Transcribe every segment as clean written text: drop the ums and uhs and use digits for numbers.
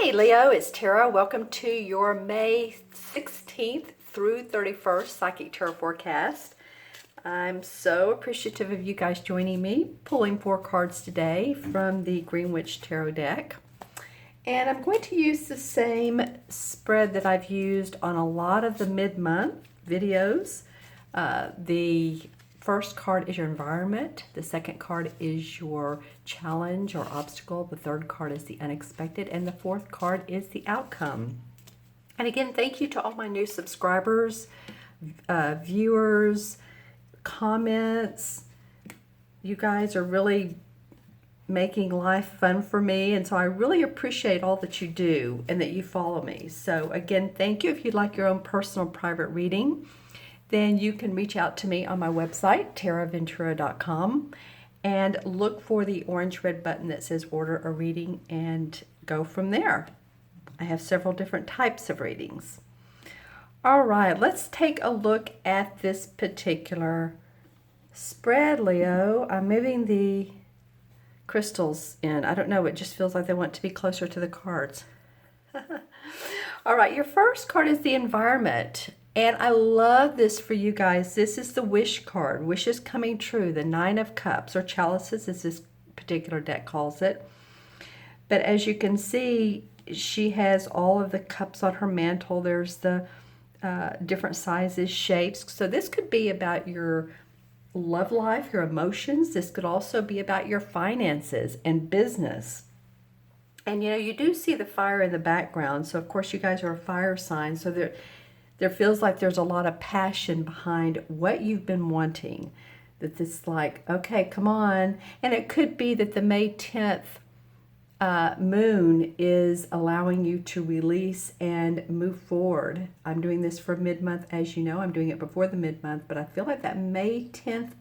Hi Leo, it's Tara. Welcome to your May 16th through 31st Psychic Tarot forecast. I'm so appreciative of you guys joining me, pulling 4 cards today from the Green Witch Tarot deck. And I'm going to use the same spread that I've used on a lot of the mid-month videos. The first card is your environment. The second card is your challenge or obstacle. The third card is the unexpected. And the fourth card is the outcome. And again, thank you to all my new subscribers, viewers, comments. You guys are really making life fun for me. And so I really appreciate all that you do and that you follow me. So again, thank you. If you'd like your own personal private reading, then you can reach out to me on my website, taraventura.com, and look for the orange-red button that says order a reading and go from there. I have several different types of readings. All right, let's take a look at this particular spread, Leo. I'm moving the crystals in. I don't know, it just feels like they want to be closer to the cards. All right, your first card is the environment. And I love this for you guys. This is the wish card. Wishes coming true. The 9 of Cups, or chalices as this particular deck calls it. But as you can see, she has all of the cups on her mantle. There's the different sizes, shapes. So this could be about your love life, your emotions. This could also be about your finances and business. And you know, you do see the fire in the background. So of course you guys are a fire sign. So there feels like there's a lot of passion behind what you've been wanting. That it's like, okay, come on. And it could be that the May 10th moon is allowing you to release and move forward. I'm doing this for mid-month, as you know. I'm doing it before the mid-month, but I feel like that May 10th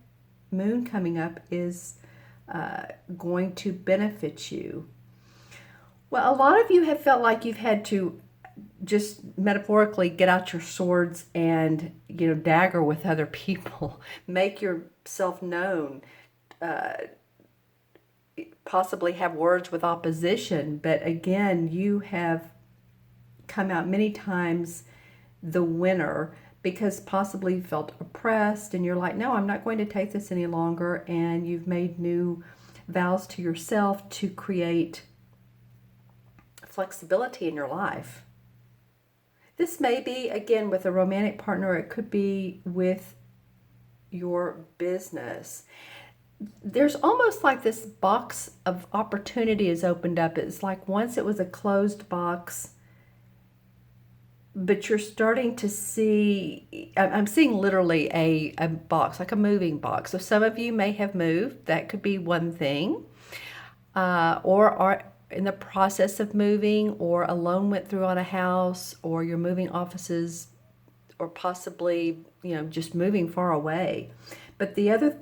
moon coming up is going to benefit you. Well, a lot of you have felt like you've had to just metaphorically get out your swords and, you know, dagger with other people. Make yourself known. Possibly have words with opposition. But again, you have come out many times the winner because possibly you felt oppressed and you're like, no, I'm not going to take this any longer. And you've made new vows to yourself to create flexibility in your life. This may be, again, with a romantic partner. It could be with your business. There's almost like this box of opportunity is opened up. It's like once it was a closed box, but you're starting to see, I'm seeing literally a box, like a moving box. So some of you may have moved. That could be one thing. Or are in the process of moving, or a loan went through on a house, or you're moving offices, or possibly, you know, just moving far away. But the other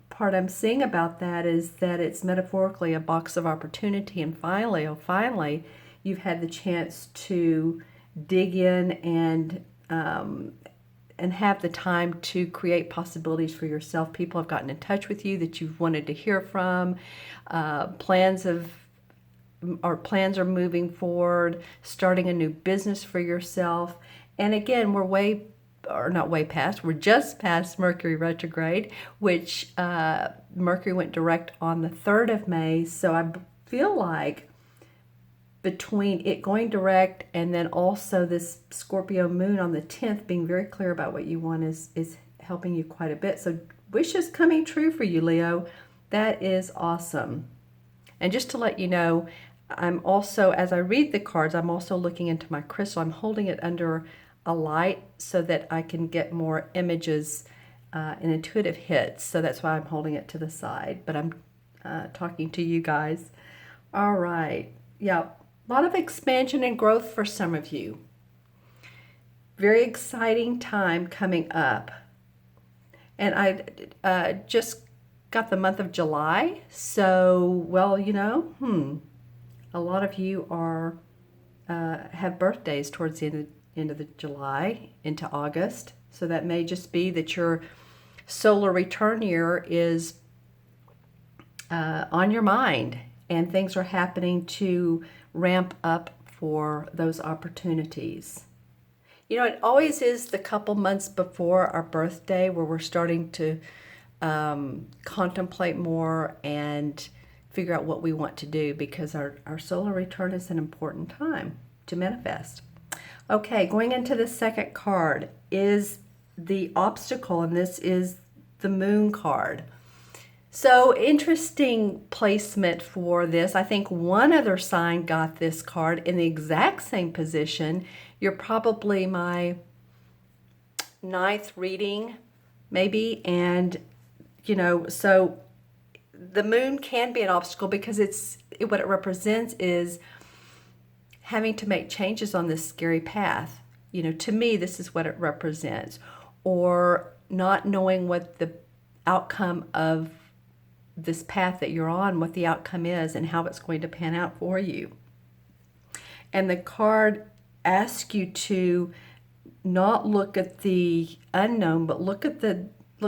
part I'm seeing about that is that it's metaphorically a box of opportunity, and finally you've had the chance to dig in and have the time to create possibilities for yourself. People have gotten in touch with you that you've wanted to hear from. Plans are moving forward, starting a new business for yourself. And again, we're just past Mercury retrograde, which Mercury went direct on the 3rd of May. So I feel like between it going direct and then also this Scorpio moon on the 10th being very clear about what you want is helping you quite a bit. So wishes coming true for you, Leo. That is awesome. And just to let you know, I'm also, as I read the cards, I'm also looking into my crystal. I'm holding it under a light so that I can get more images and intuitive hits. So that's why I'm holding it to the side. But I'm talking to you guys. All right. Yeah, a lot of expansion and growth for some of you. Very exciting time coming up. And I just got the month of July. So, well, you know, a lot of you are have birthdays towards the end of the July into August. So that may just be that your solar return year is on your mind and things are happening to ramp up for those opportunities. You know, it always is the couple months before our birthday where we're starting to contemplate more and figure out what we want to do, because our solar return is an important time to manifest. Okay, going into the second card is the obstacle, and this is the moon card. So interesting placement for this. I think one other sign got this card in the exact same position. You're probably my ninth reading, maybe, and you know, so the moon can be an obstacle because what it represents is having to make changes on this scary path. You know, to me, this is what it represents. Or not knowing what the outcome of this path that you're on, what the outcome is and how it's going to pan out for you. And the card asks you to not look at the unknown, but look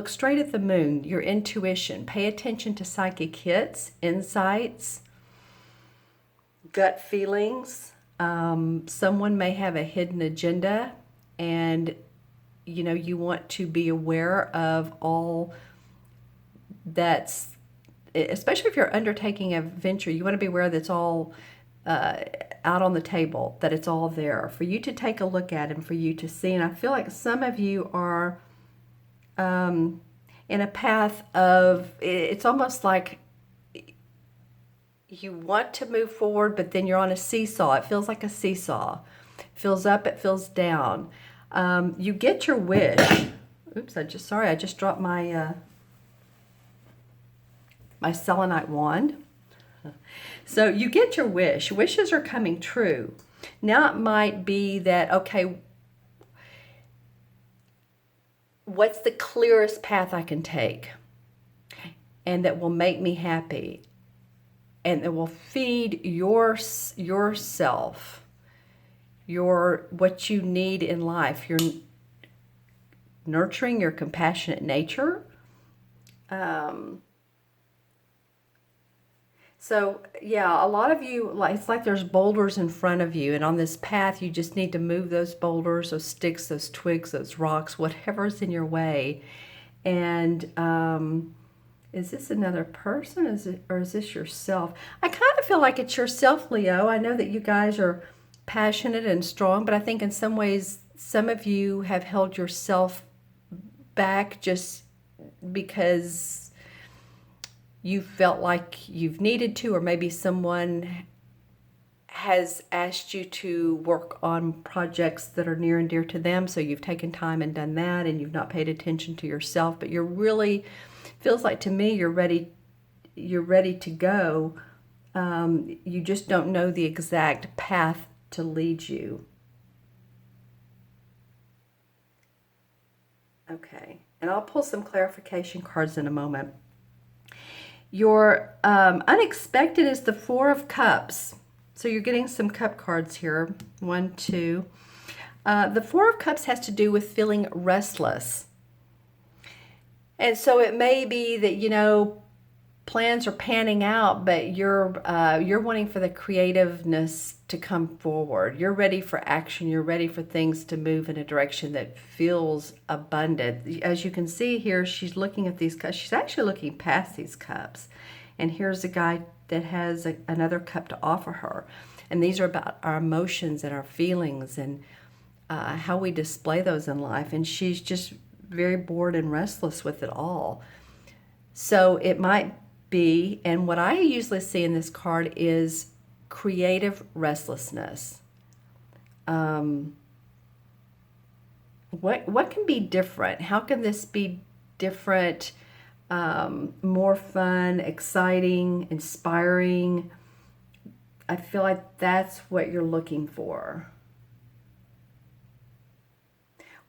straight at the moon, your intuition. Pay attention to psychic hits, insights, gut feelings. Someone may have a hidden agenda, and you know, you want to be aware of all that's, especially if you're undertaking a venture, you want to be aware that's all out on the table, that it's all there for you to take a look at and for you to see. And I feel like some of you are in a path of, it's almost like you want to move forward, but then you're on a seesaw. It feels like a seesaw. It feels up, it feels down. You get your wish. Oops, I just dropped my my selenite wand. So you get your wish. Wishes are coming true. Now it might be that, okay, what's the clearest path I can take and that will make me happy and that will feed yourself, what you need in life, your nurturing, your compassionate nature. So yeah, a lot of you, it's like there's boulders in front of you, and on this path you just need to move those boulders, those sticks, those twigs, those rocks, whatever's in your way. And is this another person? Or is this yourself? I kind of feel like it's yourself, Leo. I know that you guys are passionate and strong, but I think in some ways some of you have held yourself back just because you felt like you've needed to, or maybe someone has asked you to work on projects that are near and dear to them, so you've taken time and done that, and you've not paid attention to yourself. But you're really, feels like to me, you're ready to go. You just don't know the exact path to lead you. Okay, and I'll pull some clarification cards in a moment. Your unexpected is the Four of Cups. So you're getting some cup cards here. 1, 2. The Four of Cups has to do with feeling restless. And so it may be that, you know, plans are panning out, but you're wanting for the creativeness to come forward. You're ready for action. You're ready for things to move in a direction that feels abundant. As you can see here, she's looking at these cups. She's actually looking past these cups. And here's a guy that has another cup to offer her. And these are about our emotions and our feelings and how we display those in life. And she's just very bored and restless with it all. So it might be, and what I usually see in this card is creative restlessness. What can be different? How can this be different, more fun, exciting, inspiring? I feel like that's what you're looking for.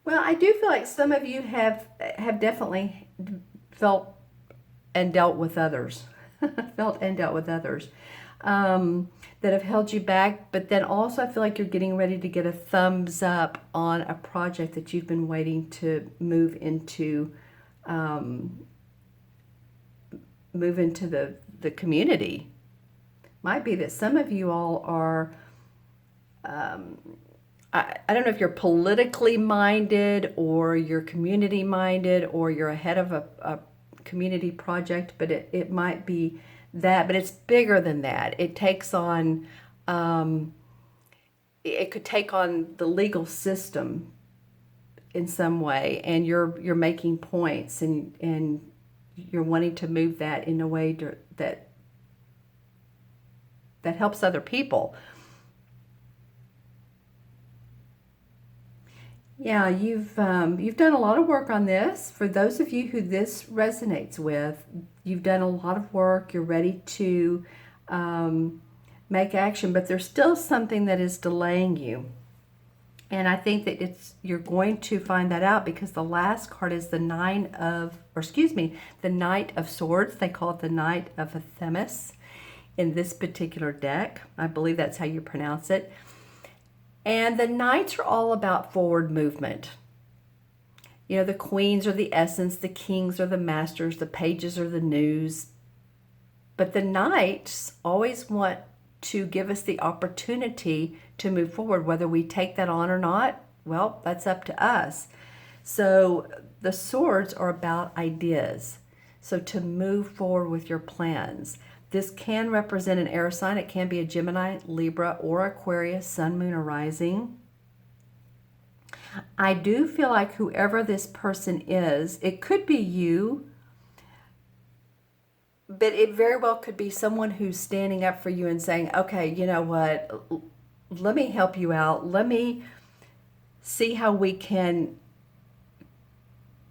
Well, I do feel like some of you have definitely felt and dealt with others, that have held you back. But then also I feel like you're getting ready to get a thumbs up on a project that you've been waiting to move into the community. Might be that some of you all are I don't know if you're politically minded or you're community minded or you're ahead of a community project, but it might be that, but it's bigger than that. It takes on, it could take on the legal system in some way, and you're making points, and you're wanting to move that in a way that helps other people. Yeah, you've done a lot of work on this. For those of you who this resonates with, you've done a lot of work. You're ready to um, make action, but there's still something that is delaying you. And I think that you're going to find that out because the last card is the the Knight of Swords. They call it the Knight of Themis in this particular deck. I believe that's how you pronounce it. And the Knights are all about forward movement. You know, the Queens are the essence, the Kings are the masters, the Pages are the news. But the Knights always want to give us the opportunity to move forward. Whether we take that on or not, well, that's up to us. So the Swords are about ideas. So to move forward with your plans. This can represent an air sign. It can be a Gemini, Libra, or Aquarius, Sun, Moon, or Rising. I do feel like whoever this person is, it could be you, but it very well could be someone who's standing up for you and saying, okay, you know what, let me help you out. Let me see how we can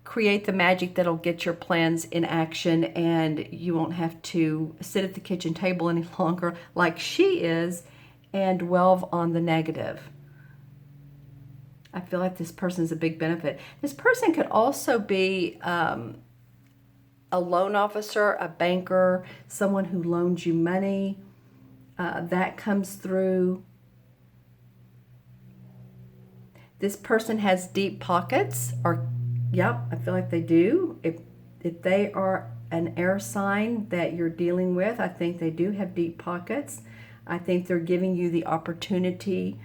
create the magic that'll get your plans in action, and you won't have to sit at the kitchen table any longer like she is and dwell on the negative. I feel like this person is a big benefit. This person could also be a loan officer, a banker, someone who loans you money. That comes through. This person has deep pockets, or yep, I feel like they do. If they are an air sign that you're dealing with, I think they do have deep pockets. I think they're giving you the opportunity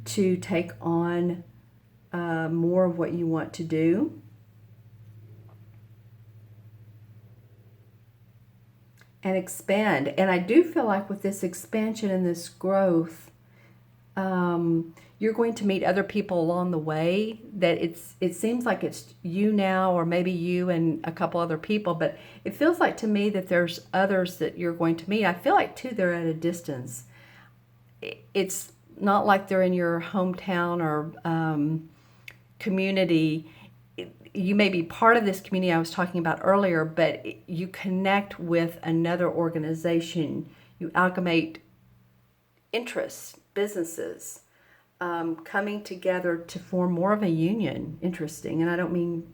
to take on more of what you want to do. And expand. And I do feel like with this expansion and this growth, you're going to meet other people along the way. That it seems like it's you now, or maybe you and a couple other people, but it feels like to me that there's others that you're going to meet. I feel like too they're at a distance. It's not like they're in your hometown or community. You may be part of this community I was talking about earlier, but you connect with another organization. You amalgamate interests, businesses, coming together to form more of a union. Interesting. And I don't mean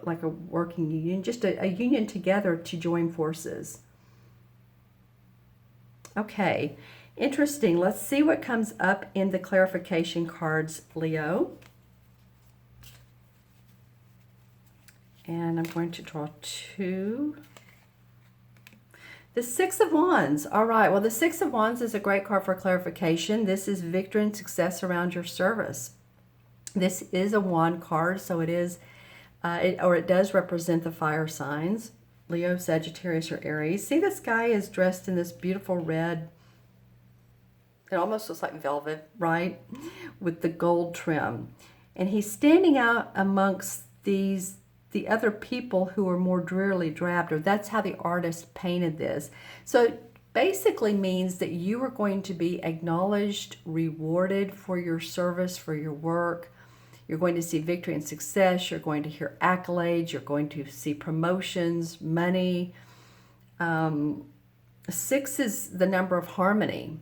like a working union, just a union together to join forces. Okay, interesting. Let's see what comes up in the clarification cards, Leo. And I'm going to draw two. The Six of Wands. All right. Well, the Six of Wands is a great card for clarification. This is victory and success around your service. This is a wand card, so it is, it does represent the fire signs, Leo, Sagittarius, or Aries. See, this guy is dressed in this beautiful red. It almost looks like velvet, right? With the gold trim. And he's standing out amongst the other people who are more drearily drab, or that's how the artist painted this. So it basically means that you are going to be acknowledged, rewarded for your service, for your work. You're going to see victory and success. You're going to hear accolades. You're going to see promotions, money. 6 is the number of harmony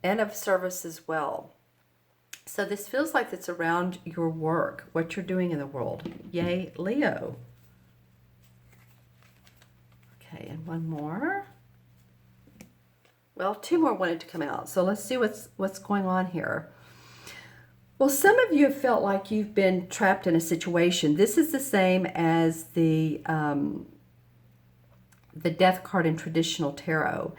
and of service as well. So this feels like it's around your work, what you're doing in the world. Yay, Leo. Okay, and one more. Well, 2 more wanted to come out. So let's see what's going on here. Well, some of you have felt like you've been trapped in a situation. This is the same as the Death card in traditional tarot.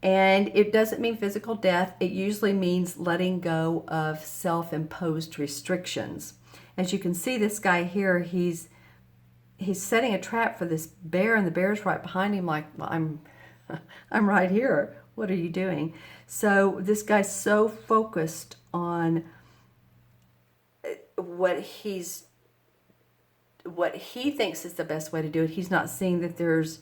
And it doesn't mean physical death. It usually means letting go of self-imposed restrictions. As you can see, this guy here, he's setting a trap for this bear, and the bear's right behind him like, well, I'm right here. What are you doing? So this guy's so focused on what he thinks is the best way to do it. He's not seeing that there's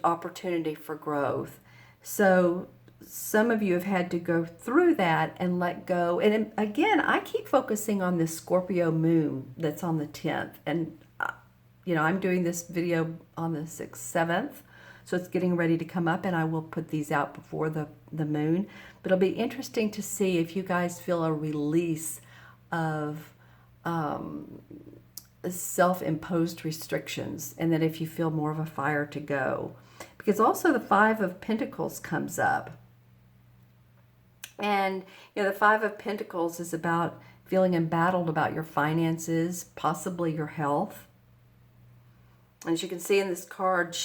opportunity for growth. So some of you have had to go through that and let go. And again, I keep focusing on this Scorpio moon that's on the 10th. And, I'm doing this video on the 6th, 7th. So it's getting ready to come up, and I will put these out before the moon. But it'll be interesting to see if you guys feel a release of self-imposed restrictions, and then if you feel more of a fire to go. Because also the Five of Pentacles comes up. And the Five of Pentacles is about feeling embattled about your finances, possibly your health. And as you can see in this card,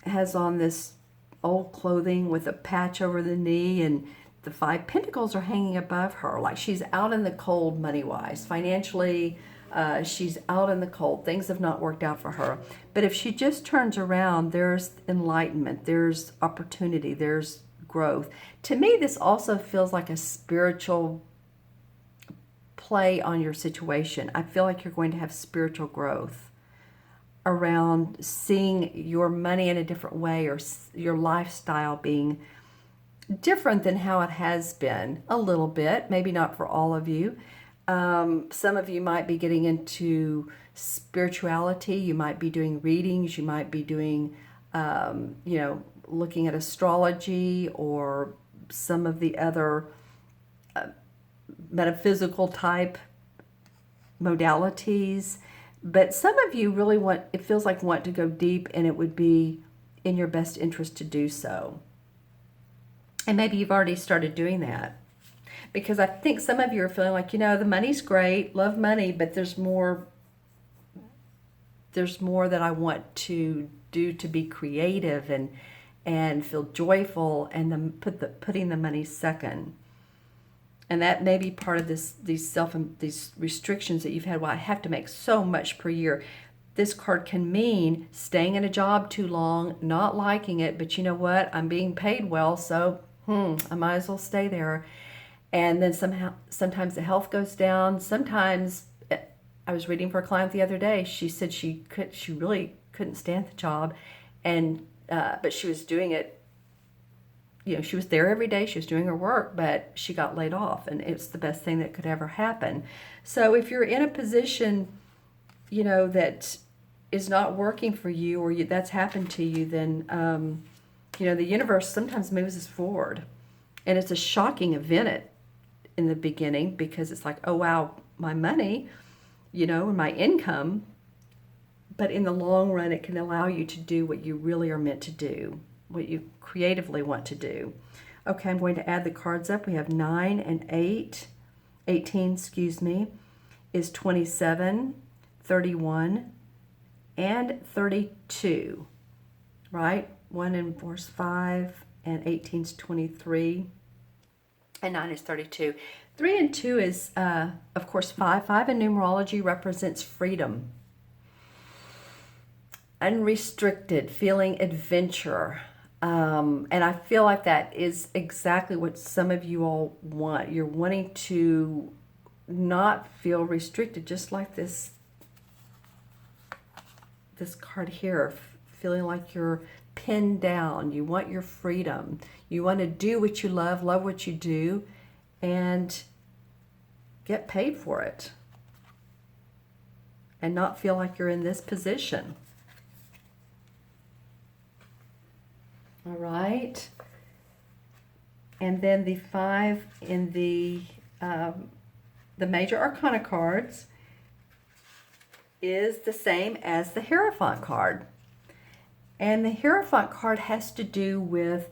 has on this old clothing with a patch over the knee, and the Five Pentacles are hanging above her, like she's out in the cold money-wise. Financially, she's out in the cold. Things have not worked out for her. But if she just turns around, there's enlightenment, there's opportunity, there's growth. To me, this also feels like a spiritual play on your situation. I feel like you're going to have spiritual growth around seeing your money in a different way, or your lifestyle being different than how it has been a little bit, maybe not for all of you. Some of you might be getting into spirituality. You might be doing readings. You might be doing, looking at astrology or some of the other metaphysical type modalities. But some of you really want to go deep, and it would be in your best interest to do so. And maybe you've already started doing that. Because I think some of you are feeling like, the money's great, love money, but there's more that I want to do to be creative and feel joyful, and then putting the money second. And that may be part of these restrictions that you've had. Well, I have to make so much per year. This card can mean staying in a job too long, not liking it, but you know what? I'm being paid well, so I might as well stay there. And then sometimes the health goes down. Sometimes, I was reading for a client the other day. She said she really couldn't stand the job, and but she was doing it. She was there every day. She was doing her work, but she got laid off, and it's the best thing that could ever happen. So if you're in a position, that is not working for you, or that's happened to you, then the universe sometimes moves us forward, and it's a shocking event in the beginning, because it's like, oh wow, my money, and my income. But in the long run, it can allow you to do what you really are meant to do, what you creatively want to do. Okay, I'm going to add the cards up. We have 9 and 8. 18, is 27, 31, and 32, right? 1 and 4 is 5, and 18 is 23, and 9 is 32. 3 and 2 is, of course, 5. 5 in numerology represents freedom. Unrestricted, feeling adventure. And I feel like that is exactly what some of you all want. You're wanting to not feel restricted, just like this card here, feeling like you're pinned down. You want your freedom. You want to do what you love what you do, and get paid for it. And not feel like you're in this position. All right. And then the 5 in the major arcana cards is the same as the Hierophant card. And the Hierophant card has to do with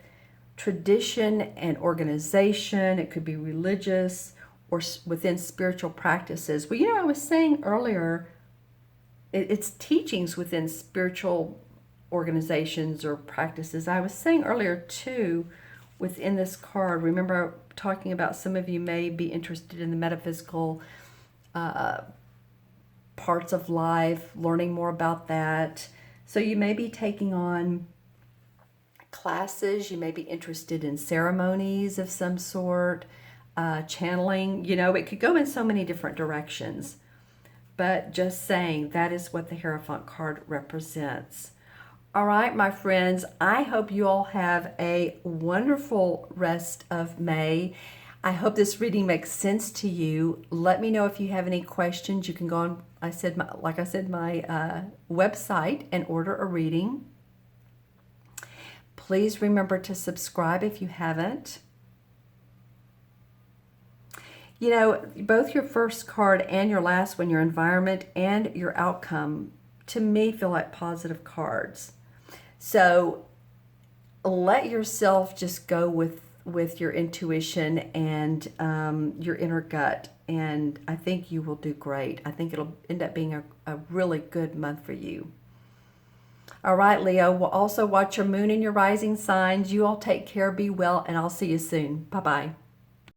tradition and organization. It could be religious or within spiritual practices. Well, I was saying earlier, it's teachings within spiritual organizations or practices. I was saying earlier too, within this card, remember talking about some of you may be interested in the metaphysical parts of life, learning more about that. So you may be taking on classes, you may be interested in ceremonies of some sort, channeling, it could go in so many different directions. But just saying, that is what the Hierophant card represents. All right, my friends, I hope you all have a wonderful rest of May. I hope this reading makes sense to you. Let me know if you have any questions. You can go on, like I said, my website and order a reading. Please remember to subscribe if you haven't. Both your first card and your last one, your environment and your outcome, to me feel like positive cards. So let yourself just go with your intuition and your inner gut, and I think you will do great. I think it'll end up being a really good month for you. All right, Leo, we'll also watch your moon and your rising signs. You all take care, be well, and I'll see you soon. Bye-bye.